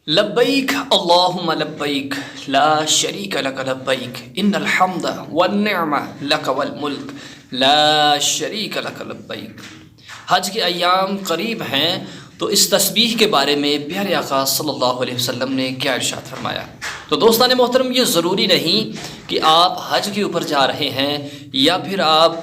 لبیک اللہم لبیک لا شریک لک لبیک ان الحمد والنعمہ لک والملک لا شریک لک لبیک۔ حج کے ایام قریب ہیں تو اس تسبیح کے بارے میں پیارے آقا صلی اللہ علیہ وسلم نے کیا ارشاد فرمایا؟ تو دوستان محترم، یہ ضروری نہیں کہ آپ حج کے اوپر جا رہے ہیں یا پھر آپ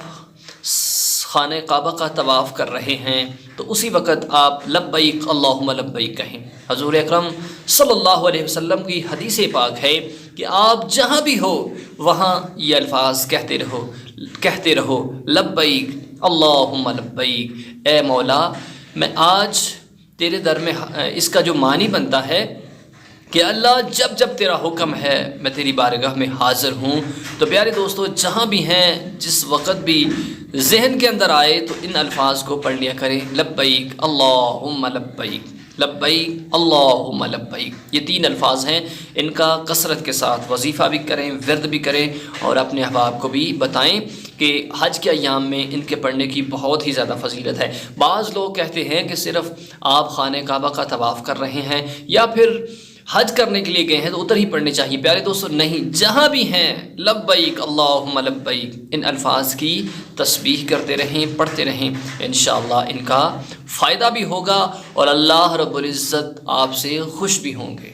خانہ کعبہ کا طواف کر رہے ہیں تو اسی وقت آپ لبیک اللہم لبیک کہیں۔ حضور اکرم صلی اللہ علیہ وسلم کی حدیث پاک ہے کہ آپ جہاں بھی ہو وہاں یہ الفاظ کہتے رہو لبیک اللہم لبیک، اے مولا میں آج تیرے در میں اس کا جو معنی بنتا ہے کہ اللہ جب جب تیرا حکم ہے میں تیری بارگاہ میں حاضر ہوں۔ تو پیارے دوستو، جہاں بھی ہیں جس وقت بھی ذہن کے اندر آئے تو ان الفاظ کو پڑھ لیا کریں، لبیک اللہم لبیک، لبیک اللہم لبیک۔ یہ تین الفاظ ہیں، ان کا کثرت کے ساتھ وظیفہ بھی کریں، ورد بھی کریں، اور اپنے احباب کو بھی بتائیں کہ حج کے ایام میں ان کے پڑھنے کی بہت ہی زیادہ فضیلت ہے۔ بعض لوگ کہتے ہیں کہ صرف آپ خانہ کعبہ کا طواف کر رہے ہیں یا پھر حج کرنے کے لیے گئے ہیں تو ادھر ہی پڑھنے چاہیے۔ پیارے دوستو نہیں، جہاں بھی ہیں لبیک اللہم لبیک، ان الفاظ کی تسبیح کرتے رہیں، پڑھتے رہیں، انشاءاللہ ان کا فائدہ بھی ہوگا اور اللہ رب العزت آپ سے خوش بھی ہوں گے۔